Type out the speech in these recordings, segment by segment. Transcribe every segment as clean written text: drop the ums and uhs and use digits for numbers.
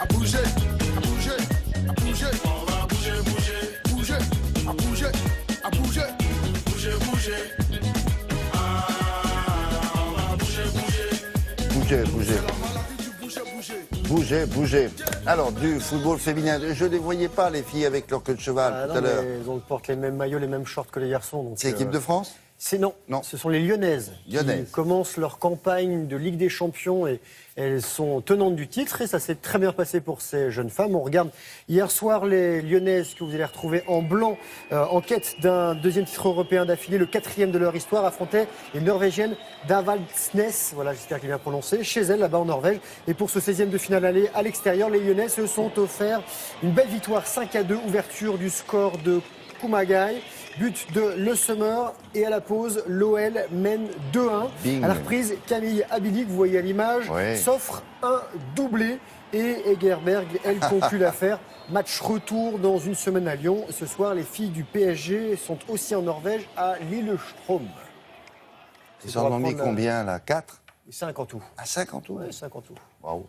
à bouger, à bouger, à bouger. On va bouger, bouger, bouger, à bouger, à bouger, bouger, bouger. Ah, on va bouger, bouger. Bouger, bouger. C'est la maladie du bouger, bouger. Bouger, bouger. Alors, du football féminin, je ne les voyais pas, les filles, avec leur queue de cheval, tout à l'heure. Elles portent les mêmes maillots, les mêmes shorts que les garçons. Donc, C'est l'équipe de France? Non, Non. ce sont les Lyonnaises qui commencent leur campagne de Ligue des Champions et elles sont tenantes du titre et ça s'est très bien passé pour ces jeunes femmes. On regarde hier soir les Lyonnaises que vous allez retrouver en blanc en quête d'un deuxième titre européen d'affilée, le 4e de leur histoire, affrontaient les Norvégiennes d'Avaldsnes, voilà, j'espère qu'il est bien prononcé, chez elles là-bas en Norvège. Et pour ce 16e de finale aller à l'extérieur, les Lyonnaises se sont offerts une belle victoire 5-2, ouverture du score de Kumagai. But de Le Sommer et à la pause, l'OL mène 2-1. Bing. À la reprise, Camille Abili, que vous voyez à l'image, s'offre un doublé. Et Egerberg, elle conclut l'affaire. Match retour dans une semaine à Lyon. Ce soir, les filles du PSG sont aussi en Norvège à Lillestrøm. Ils en ont mis combien là? 4? 5 en tout. Ah, 5 en tout? Oui, 5 en tout. Bravo.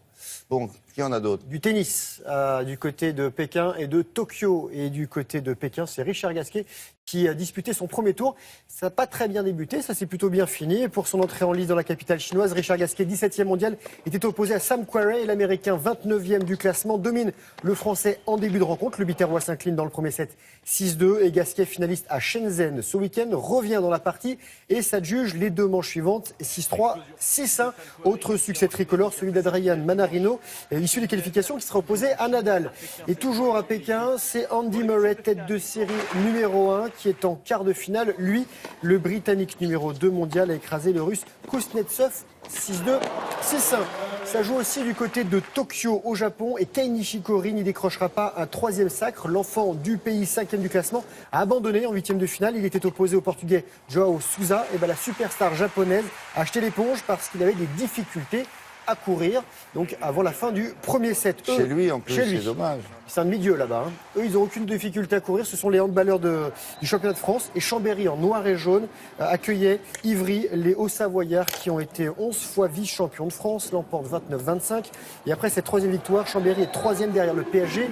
Bon, qui en a d'autres? Du tennis, du côté de Pékin et de Tokyo. Et du côté de Pékin, c'est Richard Gasquet qui a disputé son premier tour. Ça n'a pas très bien débuté, ça s'est plutôt bien fini. Et pour son entrée en lice dans la capitale chinoise, Richard Gasquet, 17e mondial, était opposé à Sam Querrey. Et l'Américain, 29e du classement, domine le Français en début de rencontre. Le Biterrois s'incline dans le premier set 6-2. Et Gasquet, finaliste à Shenzhen ce week-end, revient dans la partie et s'adjuge les deux manches suivantes, 6-3, 6-1. Autre succès tricolore, celui d'Adrian Manarino, issu des qualifications, qui sera opposé à Nadal. Et toujours à Pékin, c'est Andy Murray, tête de série numéro 1, qui est en quart de finale. Lui, le Britannique numéro 2 mondial, a écrasé le Russe Kuznetsov 6-2, 6-1. Ça joue aussi du côté de Tokyo au Japon et Kei Nishikori n'y décrochera pas un 3e sacre. L'enfant du pays 5e du classement a abandonné en 8e de finale. Il était opposé au Portugais Joao Sousa. Et la superstar japonaise a acheté l'éponge parce qu'il avait des difficultés à courir, donc avant la fin du premier set. Chez lui en plus, c'est dommage. C'est un demi-dieu là-bas. Eux, ils n'ont aucune difficulté à courir. Ce sont les handballeurs du championnat de France. Et Chambéry, en noir et jaune, accueillait Ivry, les Hauts-Savoyards, qui ont été 11 fois vice-champions de France, l'emportent 29-25. Et après cette 3e victoire, Chambéry est 3e derrière le PSG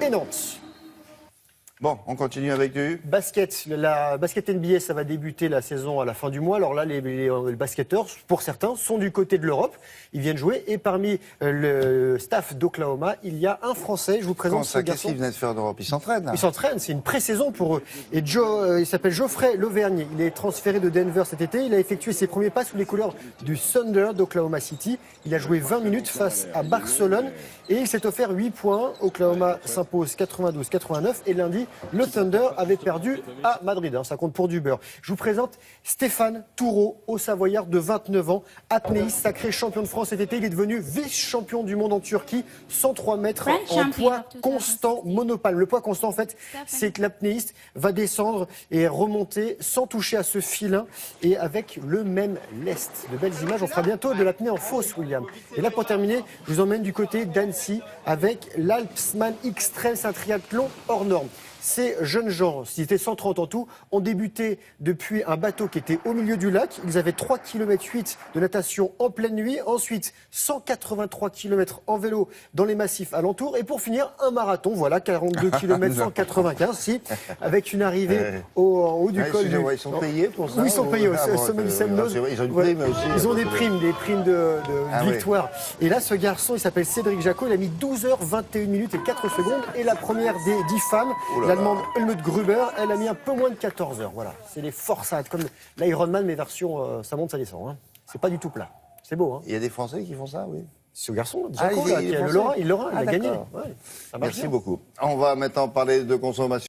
et Nantes. Bon, on continue avec du basket. La basket NBA, ça va débuter la saison à la fin du mois. Alors là, les basketteurs, pour certains, sont du côté de l'Europe. Ils viennent jouer. Et parmi le staff d'Oklahoma, il y a un Français. Je vous présente ce garçon. Qu'est-ce qu'ils venaient de faire en Europe? Ils s'entraînent. Ils s'entraînent. C'est une pré-saison pour eux. Et il s'appelle Geoffrey Lauvergne. Il est transféré de Denver cet été. Il a effectué ses premiers pas sous les couleurs du Thunder d'Oklahoma City. Il a joué 20 minutes face à Barcelone. Et il s'est offert 8 points. Oklahoma s'impose 92-89. Et lundi, le Thunder avait perdu à Madrid. Ça compte pour du beurre. Je vous présente Stéphane Toureau, au Savoyard de 29 ans, apnéiste, sacré champion de France cet été. Il est devenu vice-champion du monde en Turquie, 103 mètres en poids constant monopale. Le poids constant, en fait, c'est que l'apnéiste va descendre et remonter sans toucher à ce filin et avec le même lest. De belles images. On fera bientôt de l'apnée en fosse, William. Et là, pour terminer, je vous emmène du côté d'Annecy avec l'Alpsman X-Trail, un triathlon hors norme. Ces jeunes gens, s'ils étaient 130 en tout, ont débuté depuis un bateau qui était au milieu du lac. Ils avaient 3,8 km de natation en pleine nuit. Ensuite, 183 km en vélo dans les massifs alentours. Et pour finir, un marathon. Voilà, 42 km 195, si, avec une arrivée en haut du col. Ils sont payés pour ça? Oui, ils sont payés au sommet du Semnoz. Ils ont une prime aussi. Ils ont des primes de victoire. Et là, ce garçon, il s'appelle Cédric Jacot. Il a mis 12h21 minutes et 4 secondes. Et la première des 10 femmes, l'Allemande Helmut Gruber, elle a mis un peu moins de 14 heures. Voilà, c'est les forçats, comme l'Ironman, mais version ça monte, ça descend. C'est pas du tout plat. C'est beau. Il y a des Français qui font ça, oui. Ce garçon, Jacot, il a gagné. Ouais, Merci beaucoup. On va maintenant parler de consommation.